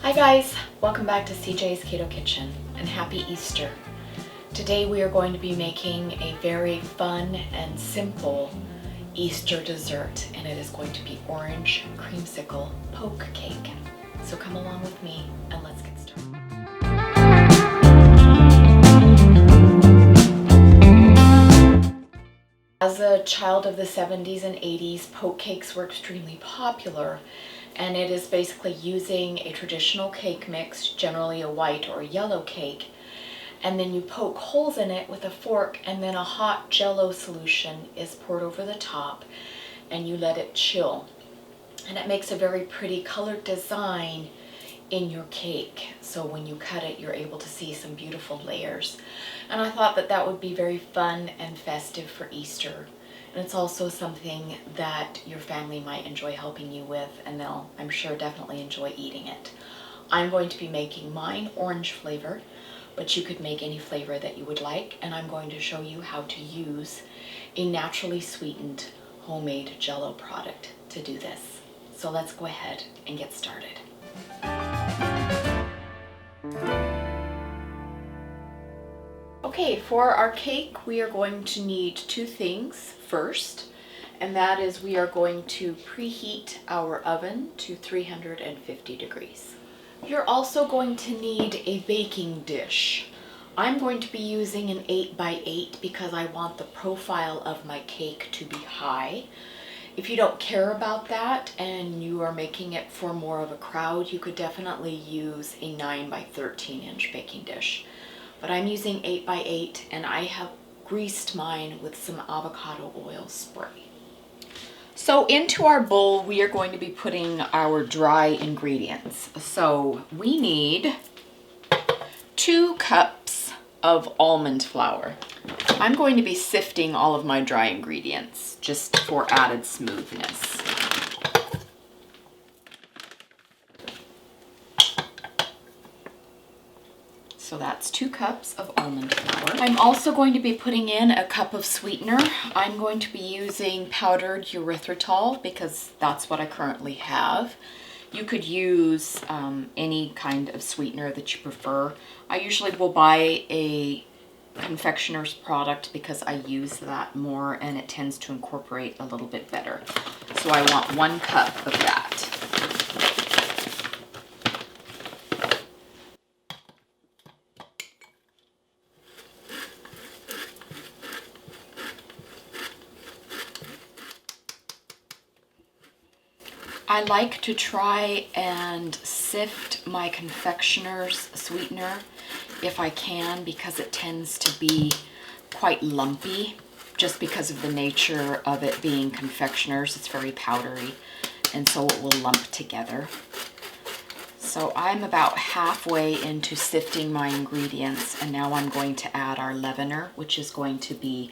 Hi guys, welcome back to CJ's Keto Kitchen and happy Easter. Today we are going to be making a very fun and simple Easter dessert, and it is going to be orange creamsicle poke cake. So come along with me and let's get started. As a child of the 70s and 80s, poke cakes were extremely popular, and it is basically using a traditional cake mix, generally a white or a yellow cake, and then you poke holes in it with a fork, and then a hot Jello solution is poured over the top and you let it chill. And it makes a very pretty colored design in your cake, so when you cut it you're able to see some beautiful layers. And I thought that that would be very fun and festive for Easter, and it's also something that your family might enjoy helping you with, and they'll, I'm sure, definitely enjoy eating it. I'm going to be making mine orange flavor, but you could make any flavor that you would like, and I'm going to show you how to use a naturally sweetened homemade Jello product to do this. So let's go ahead and get started. Okay, for our cake we are going to need two things first, and that is we are going to preheat our oven to 350 degrees. You're also going to need a baking dish. I'm going to be using an 8x8 because I want the profile of my cake to be high. If you don't care about that and you are making it for more of a crowd, you could definitely use a 9x13 inch baking dish. But I'm using 8x8, and I have greased mine with some avocado oil spray. So into our bowl we are going to be putting our dry ingredients. So we need 2 cups of almond flour. I'm going to be sifting all of my dry ingredients just for added smoothness. So that's 2 cups of almond flour. I'm also going to be putting in a cup of sweetener. I'm going to be using powdered erythritol because that's what I currently have. You could use any kind of sweetener that you prefer. I usually will buy a confectioner's product because I use that more and it tends to incorporate a little bit better. So I want 1 cup of that. I like to try and sift my confectioner's sweetener if I can, because it tends to be quite lumpy just because of the nature of it being confectioner's. It's very powdery, and so it will lump together. So I'm about halfway into sifting my ingredients, and now I'm going to add our leavener, which is going to be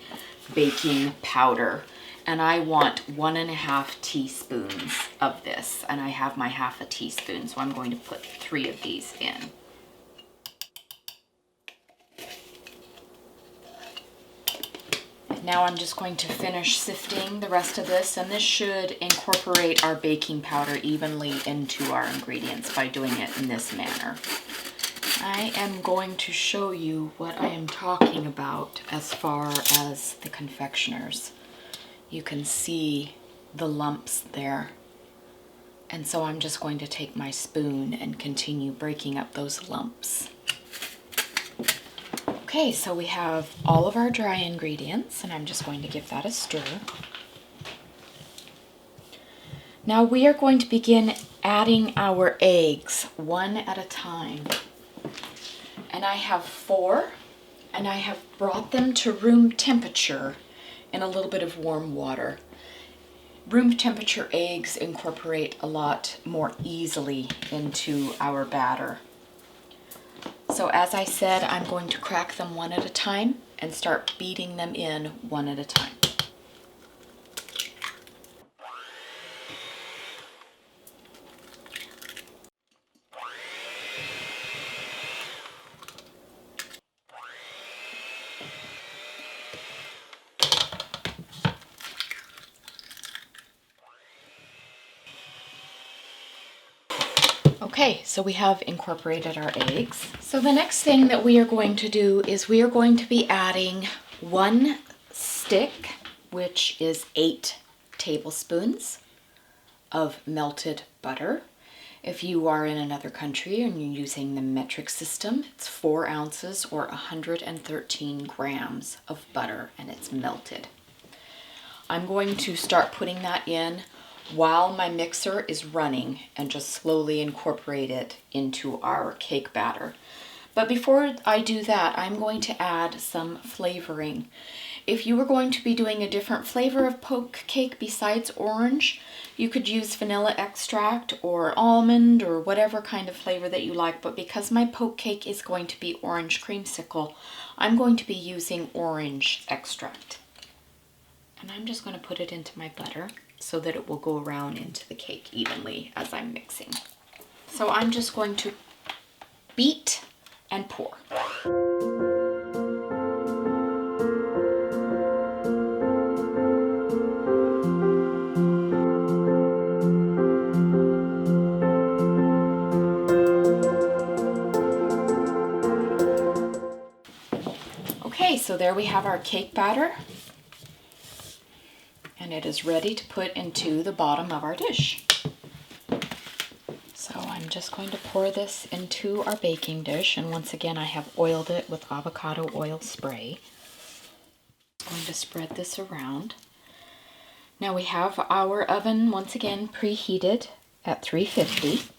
baking powder. And I want 1.5 teaspoons of this, and I have my 1/2 teaspoon, so I'm going to put 3 of these in. And now I'm just going to finish sifting the rest of this, and this should incorporate our baking powder evenly into our ingredients by doing it in this manner. I am going to show you what I am talking about as far as the confectioners. You can see the lumps there, and so I'm just going to take my spoon and continue breaking up those lumps. Okay, so we have all of our dry ingredients, and I'm just going to give that a stir. Now we are going to begin adding our eggs one at a time, and I have 4, and I have brought them to room temperature in a little bit of warm water. Room temperature eggs incorporate a lot more easily into our batter. So as I said, I'm going to crack them one at a time and start beating them in one at a time. Okay, so we have incorporated our eggs. So the next thing that we are going to do is we are going to be adding 1 stick, which is 8 tablespoons of melted butter. If you are in another country and you're using the metric system, it's 4 ounces or 113 grams of butter, and it's melted. I'm going to start putting that in while my mixer is running and just slowly incorporate it into our cake batter. But before I do that, I'm going to add some flavoring. If you were going to be doing a different flavor of poke cake besides orange, you could use vanilla extract or almond or whatever kind of flavor that you like. But because my poke cake is going to be orange creamsicle, I'm going to be using orange extract. And I'm just going to put it into my butter so that it will go around into the cake evenly as I'm mixing. So I'm just going to beat and pour. Okay, so there we have our cake batter. And it is ready to put into the bottom of our dish. So I'm just going to pour this into our baking dish, and once again I have oiled it with avocado oil spray. I'm going to spread this around. Now we have our oven once again preheated at 350,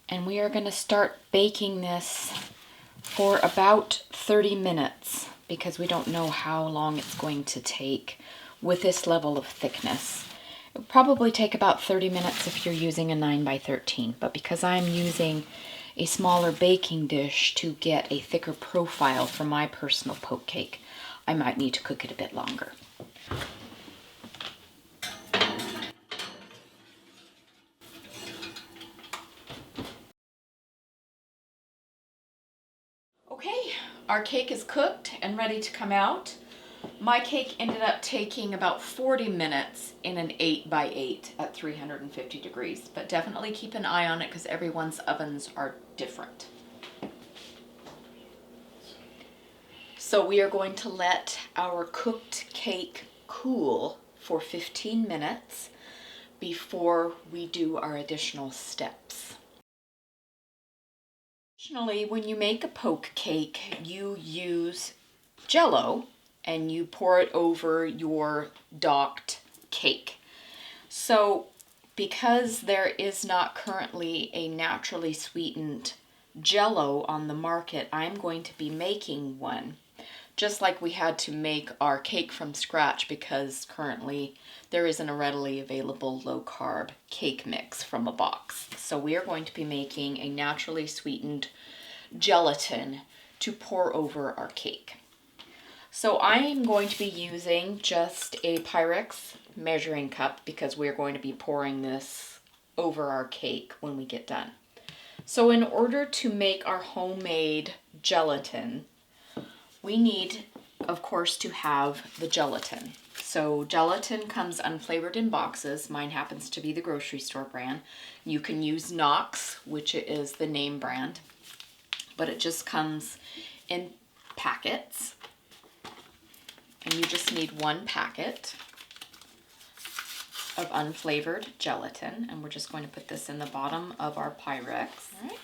and we are going to start baking this for about 30 minutes because we don't know how long it's going to take with this level of thickness. It would probably take about 30 minutes if you're using a 9 by 13, but because I'm using a smaller baking dish to get a thicker profile for my personal poke cake, I might need to cook it a bit longer. Okay, our cake is cooked and ready to come out. My cake ended up taking about 40 minutes in an 8 by 8 at 350 degrees, but definitely keep an eye on it because everyone's ovens are different. So we are going to let our cooked cake cool for 15 minutes before we do our additional steps. Additionally, when you make a poke cake, you use Jello and you pour it over your docked cake. So because there is not currently a naturally sweetened Jello on the market, I'm going to be making one. Just like we had to make our cake from scratch because currently there isn't a readily available low-carb cake mix from a box. So we are going to be making a naturally sweetened gelatin to pour over our cake. So I am going to be using just a Pyrex measuring cup because we're going to be pouring this over our cake when we get done. So in order to make our homemade gelatin, we need, of course, to have the gelatin. So gelatin comes unflavored in boxes. Mine happens to be the grocery store brand. You can use Knox, which is the name brand, but it just comes in packets. And you just need 1 packet of unflavored gelatin. And we're just going to put this in the bottom of our Pyrex. All right.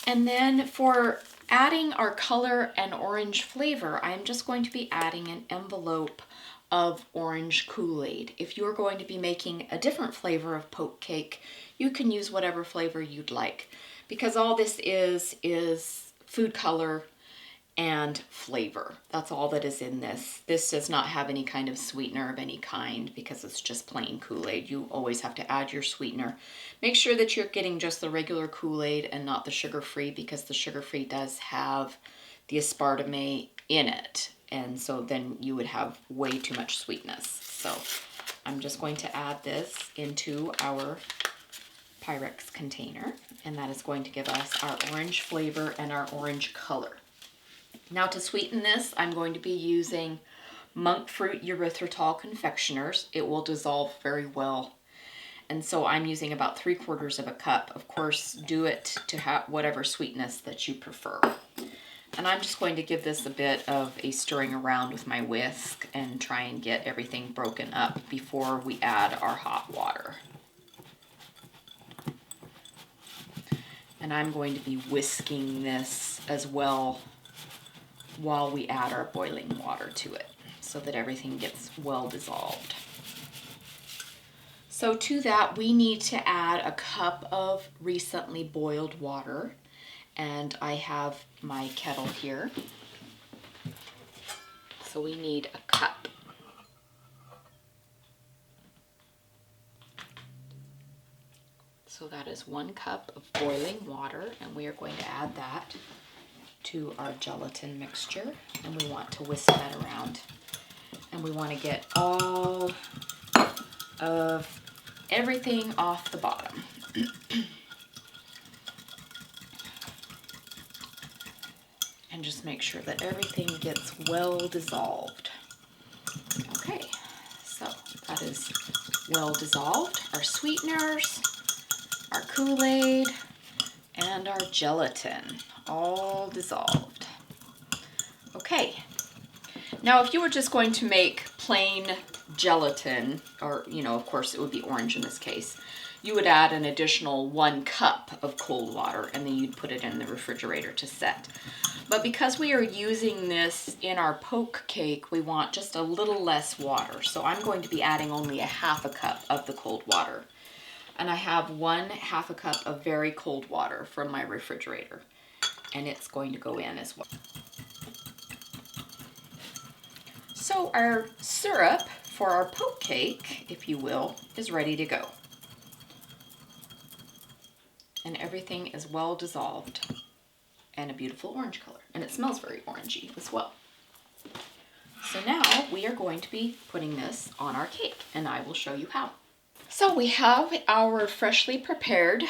And then for adding our color and orange flavor, I'm just going to be adding an envelope of orange Kool-Aid. If you're going to be making a different flavor of poke cake, you can use whatever flavor you'd like. Because all this is food color and flavor. That's all that is in this. This does not have any kind of sweetener of any kind because it's just plain Kool-Aid. You always have to add your sweetener. Make sure that you're getting just the regular Kool-Aid and not the sugar-free because the sugar-free does have the aspartame in it. And so then you would have way too much sweetness. So I'm just going to add this into our Pyrex container, and that is going to give us our orange flavor and our orange color. Now to sweeten this, I'm going to be using monk fruit erythritol confectioners. It will dissolve very well. And so I'm using about 3/4 of a cup. Of course, do it to have whatever sweetness that you prefer. And I'm just going to give this a bit of a stirring around with my whisk and try and get everything broken up before we add our hot water. And I'm going to be whisking this as well while we add our boiling water to it so that everything gets well dissolved. So to that, we need to add a cup of recently boiled water, and I have my kettle here. So we need a cup. So that is 1 cup of boiling water, and we are going to add that to our gelatin mixture, and we want to whisk that around. And we want to get all of everything off the bottom. And just make sure that everything gets well dissolved. Okay, so that is well dissolved. Our sweeteners, our Kool-Aid, and our gelatin, all dissolved. Okay, now if you were just going to make plain gelatin, or, you know, of course it would be orange in this case, you would add an additional 1 cup of cold water, and then you'd put it in the refrigerator to set. But because we are using this in our poke cake, we want just a little less water. So I'm going to be adding only a 1/2 cup of the cold water. And I have 1/2 cup of very cold water from my refrigerator, and it's going to go in as well. So our syrup for our poke cake, if you will, is ready to go. And everything is well dissolved and a beautiful orange color. And it smells very orangey as well. So now we are going to be putting this on our cake, and I will show you how. So we have our freshly prepared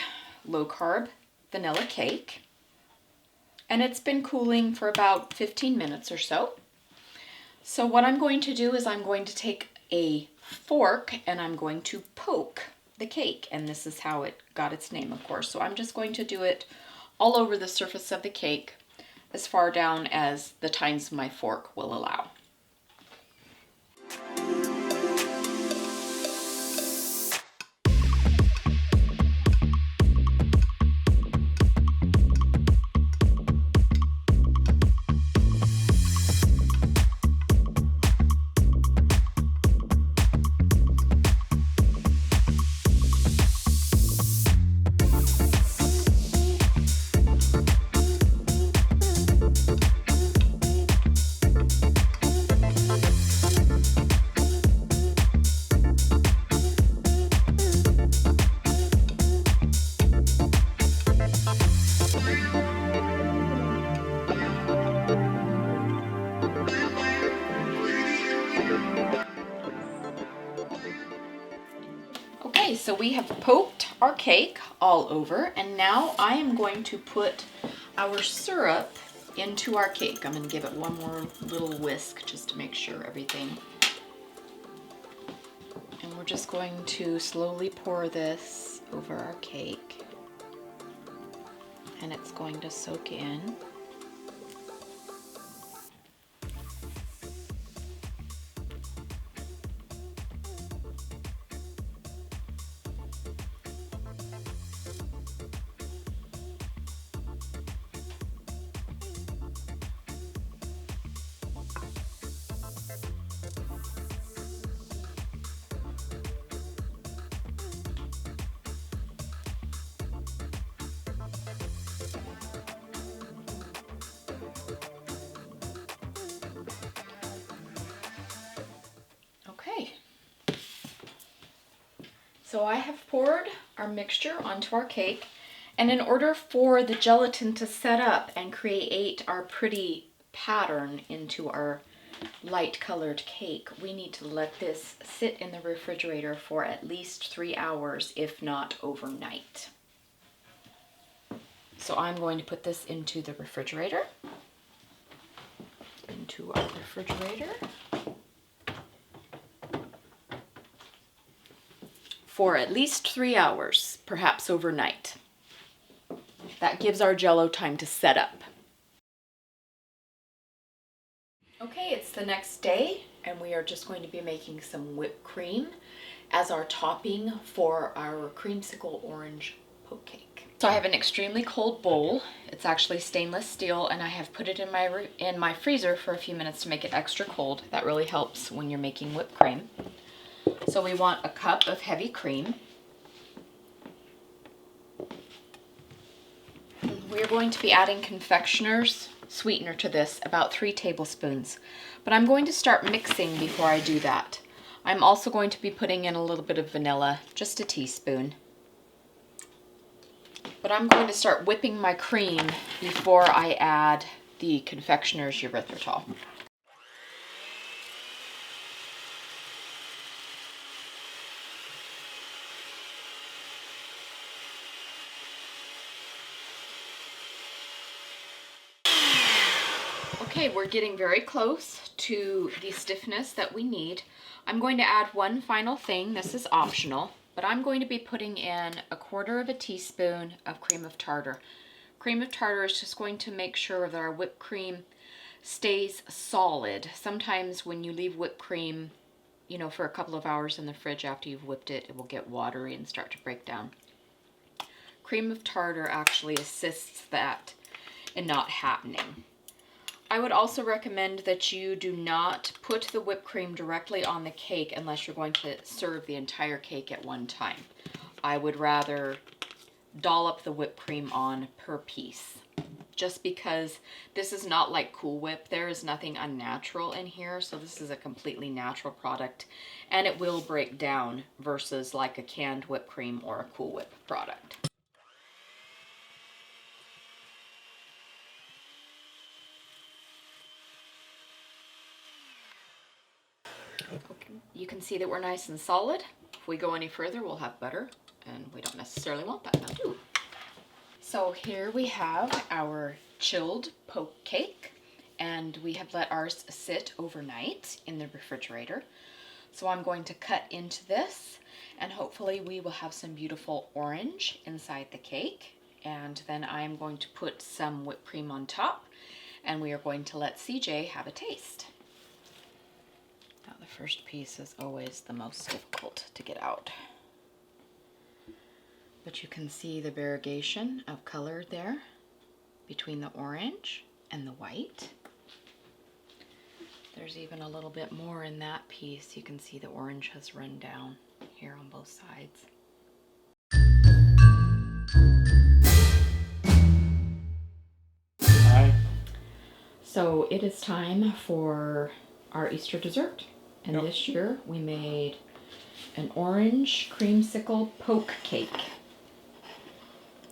low-carb vanilla cake, and it's been cooling for about 15 minutes or so. So what I'm going to do is I'm going to take a fork and I'm going to poke the cake, and this is how it got its name, of course. So I'm just going to do it all over the surface of the cake, as far down as the tines my fork will allow. Okay, so we have poked our cake all over, and now I am going to put our syrup into our cake. I'm going to give it one more little whisk just to make sure everything. And we're just going to slowly pour this over our cake, and it's going to soak in. Okay, so I have poured our mixture onto our cake, and in order for the gelatin to set up and create our pretty pattern into our light colored cake, we need to let this sit in the refrigerator for at least 3 hours, if not overnight. So I'm going to put this into the refrigerator, for at least 3 hours, perhaps overnight. That gives our Jello time to set up. Okay, it's the next day, and we are just going to be making some whipped cream as our topping for our creamsicle orange poke cake. So I have an extremely cold bowl. It's actually stainless steel, and I have put it in my freezer for a few minutes to make it extra cold. That really helps when you're making whipped cream. So we want a cup of heavy cream. We're going to be adding confectioner's sweetener to this, about 3 tablespoons. But I'm going to start mixing before I do that. I'm also going to be putting in a little bit of vanilla, just a teaspoon. But I'm going to start whipping my cream before I add the confectioner's erythritol. Okay, we're getting very close to the stiffness that we need. I'm going to add one final thing. This is optional, but I'm going to be putting in 1/4 teaspoon of cream of tartar. Cream of tartar is just going to make sure that our whipped cream stays solid. Sometimes when you leave whipped cream, you know, for a couple of hours in the fridge after you've whipped it, it will get watery and start to break down. Cream of tartar actually assists that in not happening. I would also recommend that you do not put the whipped cream directly on the cake unless you're going to serve the entire cake at one time. I would rather dollop the whipped cream on per piece, just because this is not like Cool Whip. There is nothing unnatural in here, so this is a completely natural product, and it will break down versus like a canned whipped cream or a Cool Whip product. You can see that we're nice and solid. If we go any further, we'll have butter, and we don't necessarily want that now, do we? So here we have our chilled poke cake, and we have let ours sit overnight in the refrigerator. So I'm going to cut into this, and hopefully we will have some beautiful orange inside the cake. And then I'm going to put some whipped cream on top, and we are going to let CJ have a taste. Now the first piece is always the most difficult to get out. But you can see the variegation of color there between the orange and the white. There's even a little bit more in that piece. You can see the orange has run down here on both sides. Hi. So it is time for our Easter dessert. And Yep. This year we made an orange creamsicle poke cake.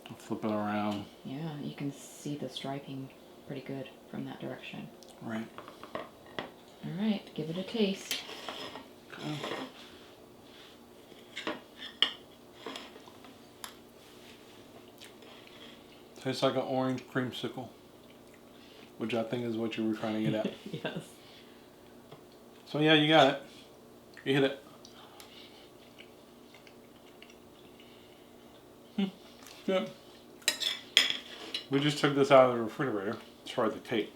I'll flip it around. Yeah, you can see the striping pretty good from that direction. Right. All right, give it a taste. Okay. Tastes like an orange creamsicle, which I think is what you were trying to get at. Yes. So yeah, you got it. You hit it. Good. We just took this out of the refrigerator as far as the cake.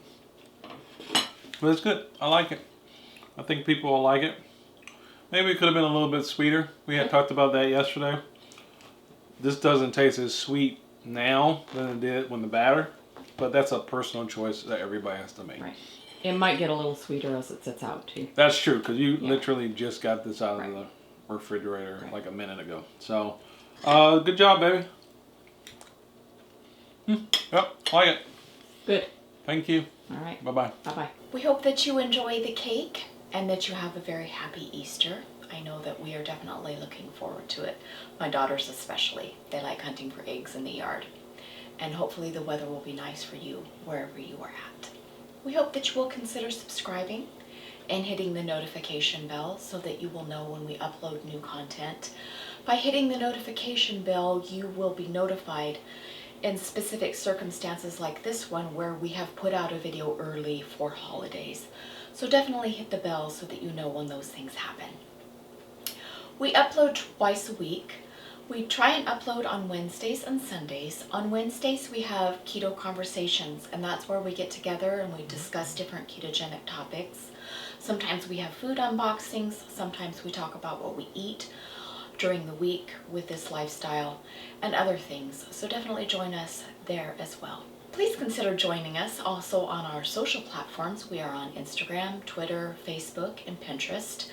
But it's good. I like it. I think people will like it. Maybe it could have been a little bit sweeter. We had talked about that yesterday. This doesn't taste as sweet now than it did when the batter, but that's a personal choice that everybody has to make. Right. It might get a little sweeter as it sits out too. That's true, because you literally just got this out of the refrigerator Right. like a minute ago. So, good job, baby. Yep, like it. Good. Thank you. All right. Bye-bye. Bye-bye. We hope that you enjoy the cake and that you have a very happy Easter. I know that we are definitely looking forward to it. My daughters especially. They like hunting for eggs in the yard. And hopefully the weather will be nice for you wherever you are at. We hope that you will consider subscribing and hitting the notification bell so that you will know when we upload new content. By hitting the notification bell, you will be notified in specific circumstances like this one where we have put out a video early for holidays. So definitely hit the bell so that you know when those things happen. We upload twice a week. We try and upload on Wednesdays and Sundays. On Wednesdays we have Keto Conversations, and that's where we get together and we discuss different ketogenic topics. Sometimes we have food unboxings, sometimes we talk about what we eat during the week with this lifestyle and other things. So definitely join us there as well. Please consider joining us also on our social platforms. We are on Instagram, Twitter, Facebook, and Pinterest.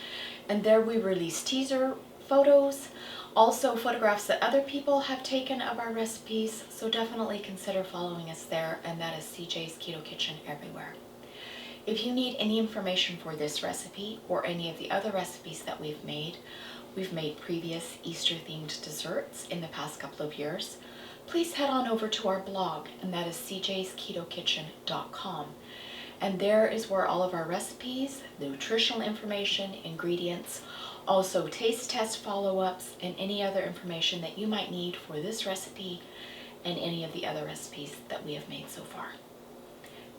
And there we release teaser photos, also photographs that other people have taken of our recipes. So definitely consider following us there, and that is CJ's Keto Kitchen everywhere. If you need any information for this recipe or any of the other recipes that we've made previous Easter-themed desserts in the past couple of years, please head on over to our blog, and that is cjsketokitchen.com. And there is where all of our recipes, the nutritional information, ingredients, also taste test follow-ups, and any other information that you might need for this recipe and any of the other recipes that we have made so far.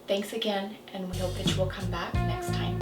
Thanks again, and we hope that you will come back next time.